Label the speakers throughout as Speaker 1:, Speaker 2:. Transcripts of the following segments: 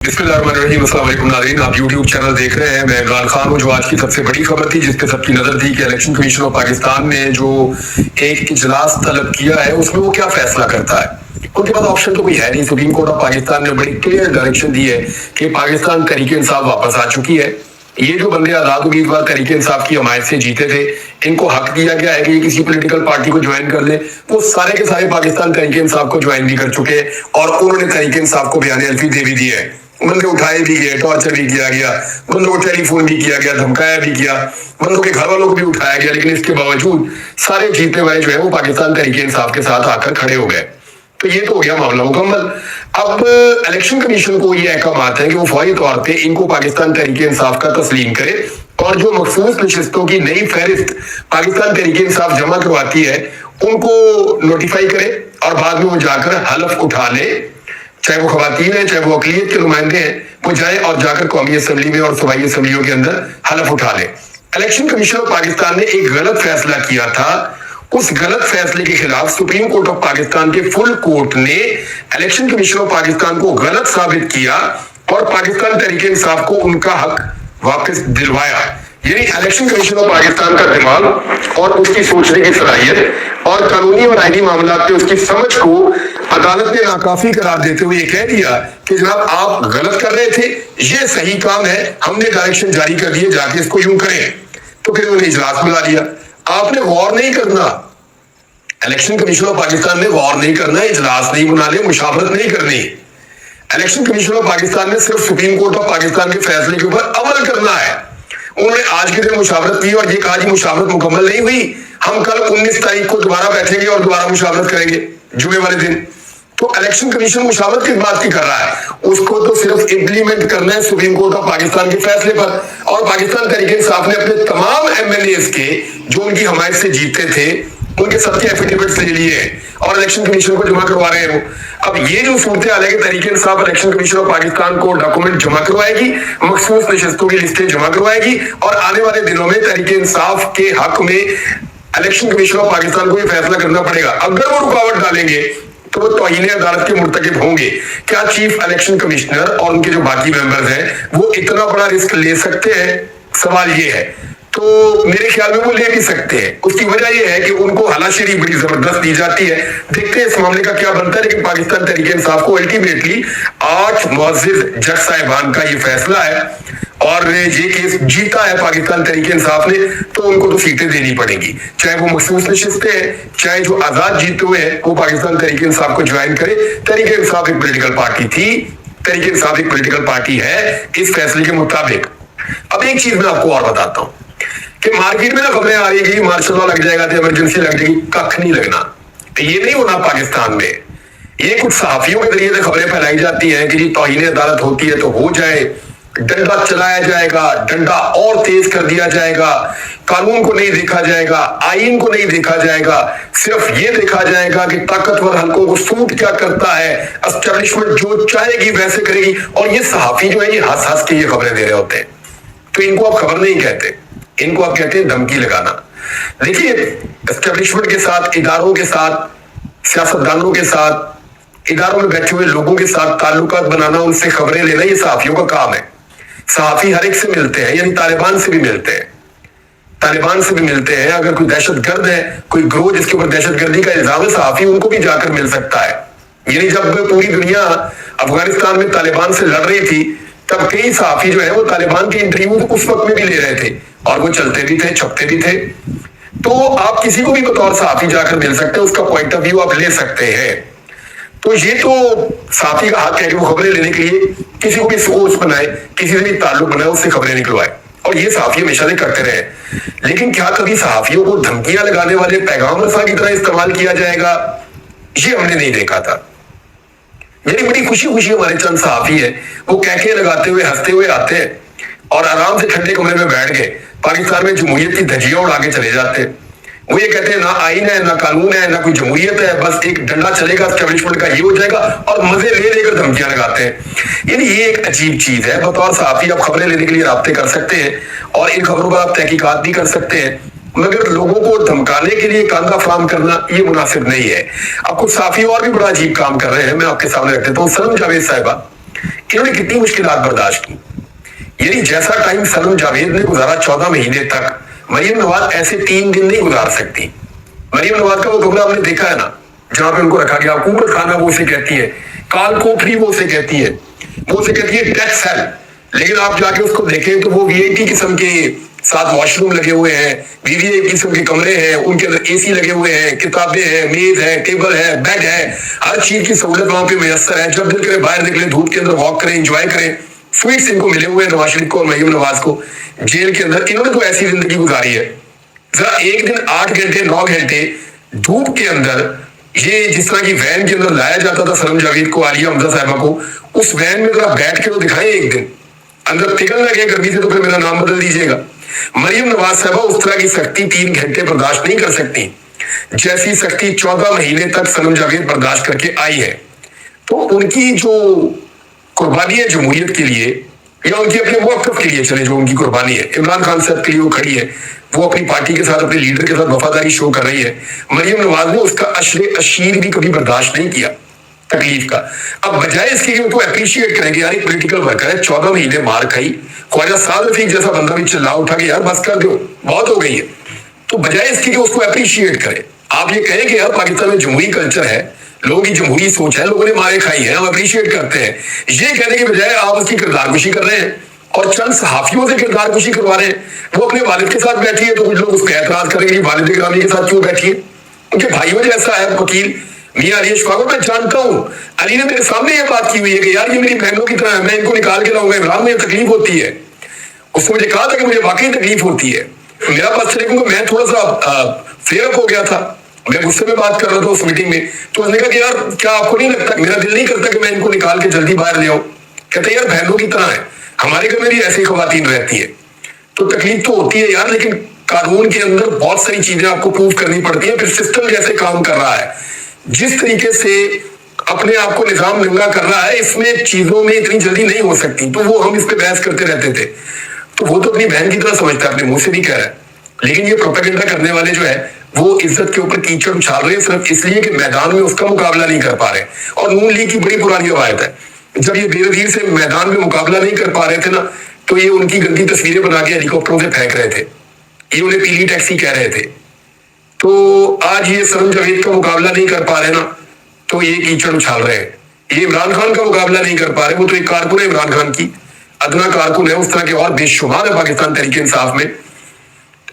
Speaker 1: बिस्मिल्लाहिर्रहमानिर्रहीम। अस्सलाम वालेकुम नाज़रीन, आप यूट्यूब चैनल देख रहे हैं। मैं इमरान खान हूँ। जो आज की सबसे बड़ी खबर थी जिस पे सबकी नजर थी कि इलेक्शन कमीशन ऑफ पाकिस्तान ने जो एक इजलास तलब किया है उसमें वो क्या फैसला करता है। उनके पास ऑप्शन तो कोई है नहीं। सुप्रीम कोर्ट ऑफ पाकिस्तान ने बड़ी क्लियर डायरेक्शन दी है कि पाकिस्तान तहरीक इंसाफ वापस आ चुकी है। ये जो बंदे आजाद उम्मीदवार तहरीक इंसाफ की हमायत से जीते थे, इनको हक दिया गया है कि ये किसी पॉलिटिकल पार्टी को ज्वाइन कर ले। वो सारे के सारे पाकिस्तान तहरीक इंसाफ को ज्वाइन भी कर चुके हैं और उन्होंने तहरीक इंसाफ को बयान अल्फी दे भी दिए है। बंदे उठाए भी गए, टॉर्चर भी किया गया, बंदों को टेलीफोन भी किया गया, धमकाया भी गया, बंदों के घर वालों को भी उठाया गया, लेकिन इसके बावजूद सारे जीतने वाले जो है वो पाकिस्तान तहरीक इंसाफ के साथ आकर खड़े हो गए। तो ये तो हो गया मामला मुकम्मल। अब इलेक्शन कमीशन को ये अहकाम आते हैं कि वो फौरी तौर पे इनको पाकिस्तान तहरीक इंसाफ का तस्लीम करे और जो मखसूस नशिस्तों की नई फहरिस्त पाकिस्तान तहरीक इंसाफ जमा करवाती है उनको नोटिफाई करे और बाद में वो जाकर हलफ उठा ले। चाहे वो खवातीन है, चाहे वो अकलियत के नुमाइंदे हैं, वो जाए और जाकर कौमी असम्बली में और सूबाई असम्बलियों के अंदर हलफ उठा ले। इलेक्शन कमीशन ऑफ पाकिस्तान ने एक गलत फैसला किया था। उस गलत फैसले के खिलाफ सुप्रीम कोर्ट ऑफ पाकिस्तान के फुल कोर्ट ने इलेक्शन कमीशन ऑफ पाकिस्तान को गलत साबित किया और पाकिस्तान तहरीक इंसाफ को उनका हक वापस दिलवाया। यानी इलेक्शन कमीशन ऑफ पाकिस्तान का दिमाग और उसकी सोचने की सलाहियत और कानूनी और आईनी मामलात में उसकी समझ को अदालत ने नाकाफी करार देते हुए कह दिया कि जनाब आप गलत कर रहे थे, ये सही काम है, हमने डायरेक्शन जारी कर दिए, जाके इसको यूं करें। तो फिर उन्होंने इजलास बुला लिया। आपने गौर नहीं करना, इलेक्शन कमीशन ऑफ पाकिस्तान ने गौर नहीं करना, इजलास नहीं बुला ले, मुशावरत नहीं करनी। इलेक्शन कमीशन ऑफ पाकिस्तान ने सिर्फ सुप्रीम कोर्ट ऑफ पाकिस्तान के फैसले के ऊपर अमल करना है। उन्होंने आज के दिन मुशावरत की और ये कहा कि मुशावरत मुकम्मल नहीं हुई, हम कल 19 तारीख को दोबारा बैठेंगे और दोबारा मुशावरत करेंगे जुमे वाले दिन। तो इलेक्शन कमीशन मुशावरत किस बात की कर रहा है? उसको तो सिर्फ इम्प्लीमेंट करना है सुप्रीम कोर्ट ऑफ पाकिस्तान के फैसले पर। और पाकिस्तान तहरीक इंसाफ ने अपने तमाम एमएनएस के जो उनकी हमायत से जीते थे उनके सबके एफिडेविट्स ले लिए हैं और इलेक्शन कमीशन को जमा करवा रहे हैं वो। अब ये जो सूरत हाल है कि Tehreek Insaf election commission of Pakistan को डॉक्यूमेंट जमा करवाएगी, मखसूस नशिस्तों की लिस्टें जमा करवाएगी और आने वाले दिनों में तहरीक इंसाफ के हक में इलेक्शन कमीशन ऑफ पाकिस्तान को ये फैसला करना पड़ेगा। अगर वो रुकावट डालेंगे तो वो तौहीन अदालत के मुर्तकिब होंगे। क्या चीफ इलेक्शन कमिश्नर और उनके जो बाकी मेंबर्स हैं वो इतना बड़ा रिस्क ले सकते हैं? सवाल ये है। तो मेरे ख्याल में वो ले भी सकते हैं। उसकी वजह ये है कि उनको हलाशेरी बड़ी जबरदस्त दी जाती है। देखते हैं इस मामले का क्या बनता है। लेकिन पाकिस्तान तहरीक इंसाफ को अल्टीमेटली 8 मुअज़्ज़िज़ जज साहिबान का ये फैसला है और ये केस जीता है पाकिस्तान तहरीक इंसाफ ने, तो उनको तो सीटें देनी पड़ेगी, चाहे वो मखसूस नशिस्तें हैं, चाहे जो आजाद जीते हुए हैं वो पाकिस्तान तहरीक इंसाफ को ज्वाइन करे। तहरीक इंसाफ एक पॉलिटिकल पार्टी थी, तहरीक इंसाफ एक पॉलिटिकल पार्टी है इस फैसले के मुताबिक। अब एक चीज मैं आपको और बताता हूँ कि मार्केट में ना खबरें आ रही है कि मार्शल लॉ लग जाएगा तो इमरजेंसी लग जाएगी। कख नहीं लगना, ये नहीं होना पाकिस्तान में। ये कुछ सहाफियों के जरिए से खबरें फैलाई जाती हैं कि जी तौहीन अदालत होती है तो हो जाए, डंडा चलाया जाएगा, डंडा और तेज कर दिया जाएगा, कानून को नहीं देखा जाएगा, आईन को नहीं देखा जाएगा, सिर्फ ये देखा जाएगा कि ताकतवर हलकों को सूट क्या करता है, एस्टेब्लिशमेंट जो चाहेगी वैसे करेगी। और ये सहाफी जो है ये हंस हंस के ये खबरें दे रहे होते हैं। तो इनको आप खबर नहीं कहते, इनको आप कहते हैं धमकी लगाना। देखिए, एस्टेब्लिशमेंट के साथ, इदारों के साथ, सियासतदानों के साथ, इदारों में बैठे हुए लोगों के साथ ताल्लुकात बनाना, उनसे खबरें लेना, ये सहाफियों का काम है। सहाफी हर एक से मिलते हैं, यानी तालिबान से भी मिलते हैं, तालिबान से भी मिलते हैं। अगर कोई दहशतगर्द है, कोई ग्रोह जिसके ऊपर दहशतगर्दी का इल्जाम है, सहाफी उनको भी जाकर मिल सकता है। यानी जब पूरी दुनिया अफगानिस्तान में तालिबान से लड़ रही थी तब कई सहाफी जो है वो तालिबान के इंटरव्यू उस वक्त में भी ले रहे थे और वो चलते भी थे, छपते भी थे। तो आप किसी को भी बतौर सहाफी जाकर मिल सकते हैं, उसका पॉइंट ऑफ व्यू आप ले सकते हैं। तो ये तो सहाफी का हक है कि वो खबरें लेने के लिए किसी को भी सोच बनाए, किसी से भी ताल्लुक बनाए, उससे खबरें निकलवाए, और ये सहाफी हमेशा से करते रहे। लेकिन क्या कभी सहाफियों को धमकियां लगाने वाले पैगाम रसा की तरह इस्तेमाल किया जाएगा? ये हमने नहीं देखा था। यानी बड़ी खुशी खुशी हमारे चंद सहाफी है वो कहके लगाते हुए हंसते हुए आते हैं और आराम से ठंडे कमरे में बैठ के पाकिस्तान में जमहूरियत की धज्जियां उड़ा के चले जाते हैं। वो ये कहते हैं ना आईन है, ना कानून है, ना कोई जमहूरियत है, बस एक डंडा चलेगा एस्टेब्लिशमेंट का, ये हो जाएगा, और मजे ले लेकर धमकियां लगाते हैं। यानी ये एक अजीब चीज है। बतौर सहाफी आप खबरें लेने के लिए राब्ते कर सकते हैं और इन खबरों पर आप तहकीकात भी कर सकते हैं, मगर लोगों को धमकाने के लिए कांदा फराम करना ये मुनासिब नहीं है। अब कुछ सहाफी और भी बड़ा अजीब काम कर रहे हैं, मैं आपके सामने रख देता हूँ। सनम जावेद साहिबा इन्होंने कितनी मुश्किलात बर्दाश्त की। यानी जैसा टाइम सनम जावेद ने गुजारा 14 महीने तक, मरियम नवाज ऐसे 3 दिन नहीं गुजार सकती। मरियम नवाज का वो कमरा हमने देखा है ना, जहां पे उनको रखा गया, हुकूमत खाना वो उसे कहती है, काल कोठरी वो उसे कहती है, वो उसे कहती है डेथ सेल। लेकिन आप जाके उसको देखें तो वो वीआईपी किस्म के साथ वॉशरूम लगे हुए हैं, वीवीआईपी किस्म के कमरे हैं, उनके अंदर एसी लगे हुए हैं, किताबें हैं, मेज है, टेबल है, बेड है, हर चीज की सहूलत वहां पे मुयस्सर है। जब दिल करे बाहर निकले, धूप के अंदर वॉक करें, एंजॉय करें। स्वीट्स इनको मिले हुए हैं नवाज शरीफ को और मरियम नवाज को जेल के अंदर। इन्होंने तो ऐसी जिंदगी गुजारी है, जरा एक दिन 8 घंटे 9 घंटे धूप के अंदर, ये जिस तरह की वैन के अंदर लाया जाता था सनम जावेद को, आलिया हमजा साहिबा को, उस वैन में जरा बैठ के तो दिखाएं एक दिन, अंदर पिघल लगे गर्मी से तो फिर मेरा नाम बदल दीजिएगा। मरियम नवाज साहिबा उस तरह की सख्ती 3 घंटे बर्दाश्त नहीं कर सकती, जैसी सख्ती 14 महीने तक सनम जावेद बर्दाश्त करके आई है। तो उनकी जो कुर्बानी है जमहूरियत के लिए, या उनकी अपने मौक़िफ़ के लिए चले, जो उनकी कुर्बानी है इमरान खान साहब के लिए वो खड़ी है, वो अपनी पार्टी के साथ, अपने लीडर के साथ वफादारी शो कर रही है। मरियम नवाज ने उसका अशरे अशीर भी कभी बर्दाश्त नहीं किया तकलीफ का। अब बजाय इसके कि उनको अप्रिशिएट करें कि यार एक पॉलिटिकल वर्कर है, 14 महीने मार खाई, ख्वाजा साद रफीक जैसा बंदा भी चिल्ला उठा के यार बस कर दो, बहुत हो गई है, तो बजाय इसके कि उसको अप्रिशिएट करें, आप ये कहें कि यार पाकिस्तान में जमहूरी कल्चर है, लोगों की जमहूरी सोच है, लोगों ने मारे खाई है, हम अप्रिशिएट करते हैं। ये कहने के बजाय आप उसकी किरदारकुशी कर रहे हैं और चंद सहाफियों से किरदारकुशी करवा रहे हैं। वो अपने वालिद के साथ बैठी है तो कुछ लोग उस पर एतराज करेंगे वालिद गिरामी के साथ क्यों बैठी है। उनके भाइयों जैसा है वकील मियां अली अशफाक, मैं जानता हूँ, अली ने मेरे सामने ये बात की हुई है कि यार ये मेरी बहनों की तरह है, मैं इनको निकाल के लाऊंगा, इमरान में तकलीफ होती है। उसने मुझे कहा था कि मुझे वाकई तकलीफ होती है। मेरा पास चले क्योंकि मैं थोड़ा सा फेयर हो गया था, मैं गुस्से में बात कर रहा था उस मीटिंग में, तो उसने कहा कि यार क्या आपको नहीं लगता, मेरा दिल नहीं करता कि मैं इनको निकाल के जल्दी बाहर ले आऊं। कहते यार बहनों की तरह है, हमारे घर में भी ऐसी खवातीन रहती है, तो तकलीफ तो होती है यार, लेकिन कानून के अंदर बहुत सारी चीजें आपको प्रूव करनी पड़ती है। फिर सिस्टम जैसे काम कर रहा है, जिस तरीके से अपने आप को निजाम नंगा कर रहा है, इसमें चीजों में इतनी जल्दी नहीं हो सकती। तो वो हम इस पे बहस करते रहते थे, तो वो तो अपनी बहन की तरह समझता है, अपने मुंह से नहीं कह रहा है। लेकिन ये प्रोपेगेंडा करने वाले जो है वो इज्जत के ऊपर कीचड़ उछाल रहे हैं सिर्फ इसलिए कि मैदान में उसका मुकाबला नहीं कर पा रहे। और नून लीग की बड़ी पुरानी रवायत है, जब ये बेनजीर से मैदान में मुकाबला नहीं कर पा रहे थे ना, तो ये उनकी गंदी तस्वीरें बना के हेलीकॉप्टरों से फेंक रहे थे, ये उन्हें पीली टैक्सी कह रहे थे। तो आज ये सनम जावेद का मुकाबला नहीं कर पा रहे ना, तो ये कीचड़ उछाल रहे हैं। ये इमरान खान का मुकाबला नहीं कर पा रहे, वो तो एक कारकुन है इमरान खान की, अदना कारकुन है, उस तरह के और बेशुमार है पाकिस्तान तहरीक इंसाफ में।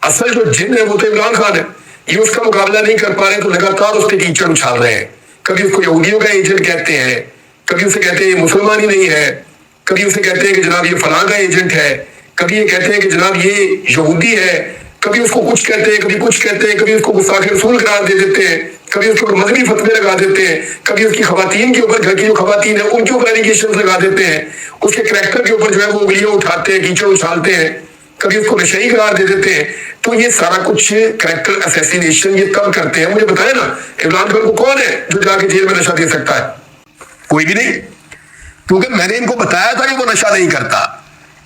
Speaker 1: असल जो जिन है वो तो इमरान खान है, ये उसका मुकाबला नहीं कर पा रहे तो लगातार उस पर कीचड़ उछाल रहे हैं। कभी उसको यहूदियों का एजेंट कहते हैं, कभी उसे कहते हैं ये मुसलमान ही नहीं है, कभी उसे कहते हैं कि जनाब ये फलां का एजेंट है, कभी ये कहते हैं कि जनाब ये यहूदी है, कभी उसको कुछ कहते हैं, कभी कुछ कहते हैं, कभी उसको गुस्ताखे रसूल करार दे देते हैं, कभी उसके ऊपर मजहबी फतवे लगा देते हैं, कभी उसकी खवातीन के ऊपर, घर की जो खवातीन है उनके ऊपर एलिगेशन लगा देते हैं, उसके करैक्टर के ऊपर जो है वो उंगलियां उठाते हैं, कीचड़ उछालते हैं, कभी उसको नशई करार दे देते हैं। तो ये सारा कुछ करैक्टर असैसिनेशन ये कब करते हैं, मुझे बताए ना। इमरान खान को कौन है जो जाके जेल में नशा दे सकता है? कोई भी नहीं, क्योंकि मैंने इनको बताया था कि वो नशा नहीं करता।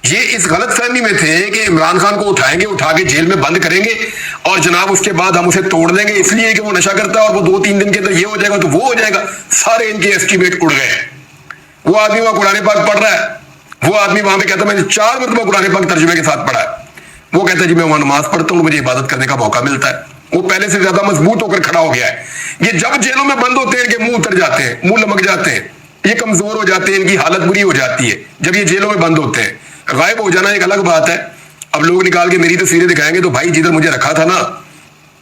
Speaker 1: ये इस गलत फहमी में थे कि इमरान खान को उठाएंगे, उठा के जेल में बंद करेंगे और जनाब उसके बाद हम उसे तोड़ देंगे इसलिए कि वो नशा करता है और वो 2-3 दिन के अंदर ये हो जाएगा तो वो हो जाएगा। सारे इनके एस्टिमेट उड़ गए। वो आदमी वहां कुरान पाक पढ़ रहा है, वो आदमी वहां पे कहता मैंने 4 मरतबा कुरान पाक तर्जुमे के साथ पढ़ा है, वो कहता है जी मैं वहां नमाज पढ़ता हूँ, मुझे इबादत करने का मौका मिलता है। वो पहले से ज्यादा मजबूत होकर खड़ा हो गया है। ये जब जेलों में बंद होते हैं इनके मुंह उतर जाते हैं, मुंह लमक जाते हैं, ये कमजोर हो जाते हैं, इनकी हालत बुरी हो जाती है जब ये जेलों में बंद होते हैं। गायब हो जाना एक अलग बात है। अब लोग निकाल के मेरी तस्वीरें दिखाएंगे तो भाई जिधर मुझे रखा था ना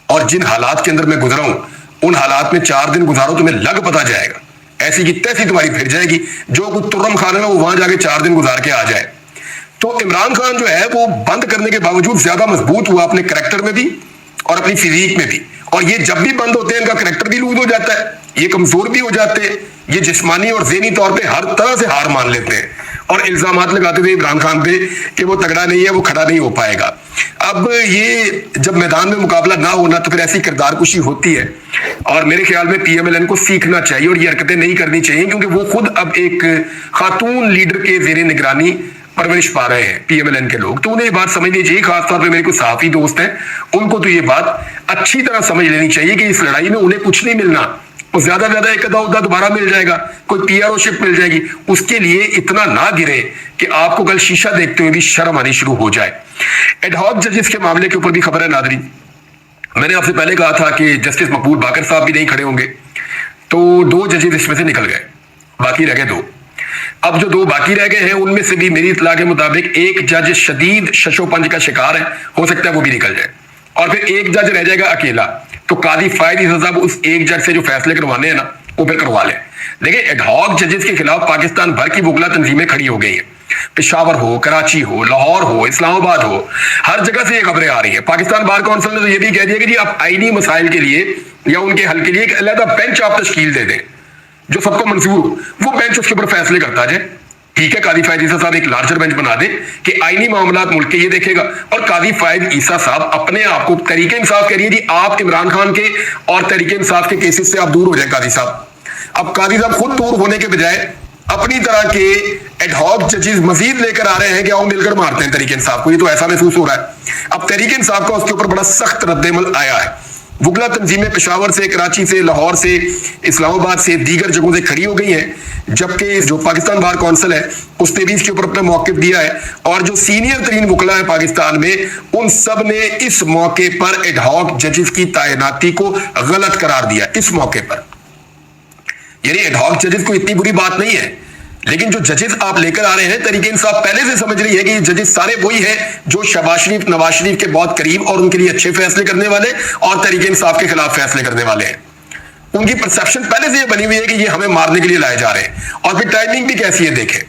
Speaker 1: और जिन हालात के अंदर मैं गुजरा हूं उन हालात में 4 दिन गुजारो तो तुम्हें लग पता जाएगा, ऐसी की तैसी तुम्हारी फिर जाएगी। जो कुछ तुर्रम खाना है वो वहां जाके 4 दिन गुजार के आ जाए। तो इमरान खान जो है वो बंद करने के बावजूद ज्यादा मजबूत हुआ अपने करैक्टर में भी और अपनी फिजिक में भी। और ये जब भी बंद होते हैं इनका करैक्टर भी लूज हो जाता है, ये कमजोर भी हो जाते हैं, ये जिस्मानी और ज़हनी तौर पे हर तरह से हार मान लेते हैं और इल्जामात लगाते थे इमरान खान पे कि वो तगड़ा नहीं है, वो खड़ा नहीं हो पाएगा। अब ये जब मैदान में मुकाबला ना होना तो फिर ऐसी किरदार कुशी होती है। और मेरे ख्याल में PMLN को सीखना चाहिए और ये हरकतें नहीं करनी चाहिए, क्योंकि वो खुद अब एक खातून लीडर के ज़ेरे निगरानी परवरिश पा रहे हैं PMLN के लोग। तो उन्हें ये बात समझनी चाहिए, खासतौर पे मेरे को सहाफी दोस्त हैं उनको तो ये बात अच्छी तरह समझ लेनी चाहिए कि इस लड़ाई में उन्हें कुछ नहीं मिलना, وہ زیادہ زیادہ ایک عہدہ دوبارہ مل جائے گا, کوئی پی آر او شپ مل جائے گی. اس کے لیے اتنا نہ گرے کہ آپ کو کل شیشہ دیکھتے ہوئے بھی شرم آنی شروع ہو جائے. ایڈ ہاک ججز کے معاملے کے اوپر بھی خبر ہے ناظرین. میں نے آپ سے پہلے کہا تھا کہ جسٹس مقبول باقر صاحب بھی نہیں کھڑے ہوں گے, تو 2 ججز اس میں سے نکل گئے, باقی رہ گئے 2. اب جو 2 باقی رہ گئے ہیں ان میں سے بھی میری اطلاع کے مطابق ایک جج شدید شش و پنج کا شکار ہے, ہو سکتا ہے وہ بھی نکل جائے, اور پھر ایک جج رہ جائے گا اکیلا. تو قاضی فائد عیسیٰ صاحب اس ایک جج سے جو فیصلے کروانے ہیں نا وہ پھر کروا لیں. دیکھیں ایڈ ہاک ججز کے خلاف پاکستان بھر کی وکلا تنظیمیں کھڑی ہو گئی ہیں. پشاور ہو, کراچی ہو, لاہور ہو, اسلام آباد ہو, ہر جگہ سے یہ خبریں آ رہی ہیں. پاکستان بار کونسل نے تو یہ بھی کہہ دیا کہ جی آپ آئینی مسائل کے لیے یا ان کے حل کے لیے ایک علیحدہ بینچ آپ تشکیل دے دیں جو سب کو منظور ہو, وہ بینچ اس کے اوپر فیصلے کرتا جائے. ٹھیک ہے, قاضی فائد عیسیٰ صاحب ایک لارجر بینچ بنا دیں کہ آئینی معاملات ملک کے یہ دیکھے گا, اور قاضی فائد عیسیٰ صاحب اپنے آپ کو تحریک انصاف کہہ رہی ہے جی آپ عمران خان کے اور تحریک انصاف کے کیسز سے آپ دور ہو جائیں. قاضی صاحب اب قاضی صاحب خود دور ہونے کے بجائے اپنی طرح کے ایڈ ہاک ججز مزید لے کر آ رہے ہیں کہ آؤ مل کر مارتے ہیں تحریک انصاف کو. یہ تو ایسا محسوس ہو رہا ہے اب تحریک انصاف کا اس کے اوپر بڑا سخت رد عمل آیا ہے. وکلا تنظیمیں پشاور سے, کراچی سے, لاہور سے, اسلام آباد سے, دیگر جگہوں سے کھڑی ہو گئی ہیں, جبکہ جو پاکستان بار کونسل ہے اس نے بھی اس کے اوپر اپنا موقف دیا ہے, اور جو سینئر ترین وکلا ہیں پاکستان میں ان سب نے اس موقع پر ایڈ ہاک ججز کی تعیناتی کو غلط قرار دیا. اس موقع پر یعنی ایڈ ہاک ججز کو اتنی بری بات نہیں ہے, لیکن جو ججز آپ لے کر آ رہے ہیں تحریک انصاف پہلے سے سمجھ رہی ہے کہ یہ ججز سارے وہی ہیں جو شہباز شریف, نواز شریف کے بہت قریب اور ان کے لیے اچھے فیصلے کرنے والے اور تحریک انصاف کے خلاف فیصلے کرنے والے ہیں. ان کی پرسیپشن پہلے سے یہ بنی ہوئی ہے کہ یہ ہمیں مارنے کے لیے لائے جا رہے ہیں, اور پھر ٹائمنگ بھی کیسی ہے دیکھیں.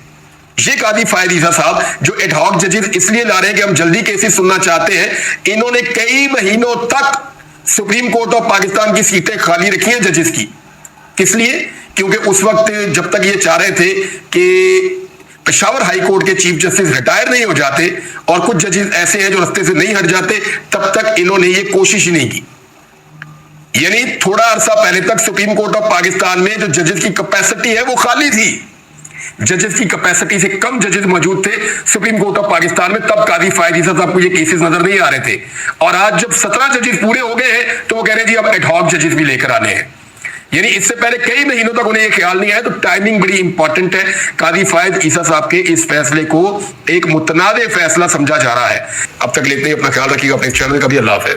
Speaker 1: یہ قاضی فائد عیسیٰ صاحب جو ایڈ ہاک ججز اس لیے لا رہے ہیں کہ ہم جلدی کیسز سننا چاہتے ہیں, انہوں نے کئی مہینوں تک سپریم کورٹ آف پاکستان کی سیٹیں خالی رکھی ہیں ججز کی. کس لیے؟ کیونکہ اس وقت جب تک یہ چاہ رہے تھے کہ پشاور ہائی کورٹ کے چیف جسٹس ریٹائر نہیں ہو جاتے اور کچھ ججز ایسے ہیں جو رستے سے نہیں ہٹ جاتے, تب تک انہوں نے یہ کوشش ہی نہیں کی. یعنی تھوڑا عرصہ پہلے تک سپریم کورٹ آف پاکستان میں جو ججز کی کیپیسٹی ہے وہ خالی تھی, ججز کی کیپیسٹی سے کم ججز موجود تھے سپریم کورٹ آف پاکستان میں. تب قاضی فائد عیسیٰ صاحب کو یہ کیسز نظر نہیں آ رہے تھے, اور آج جب 17 ججز پورے ہو گئے ہیں تو وہ کہہ رہے ہیں جی اب ایڈ ہاک ججز بھی لے کر آنے ہیں. یعنی اس سے پہلے کئی مہینوں تک انہیں یہ خیال نہیں آیا. تو ٹائمنگ بڑی امپورٹنٹ ہے. قاضی فائد عیسیٰ صاحب کے اس فیصلے کو ایک متنازع فیصلہ سمجھا جا رہا ہے. اب تک لیتے ہیں, اپنا خیال رکھیے گا, اپنے چینل کا بھی. اللہ حافظ.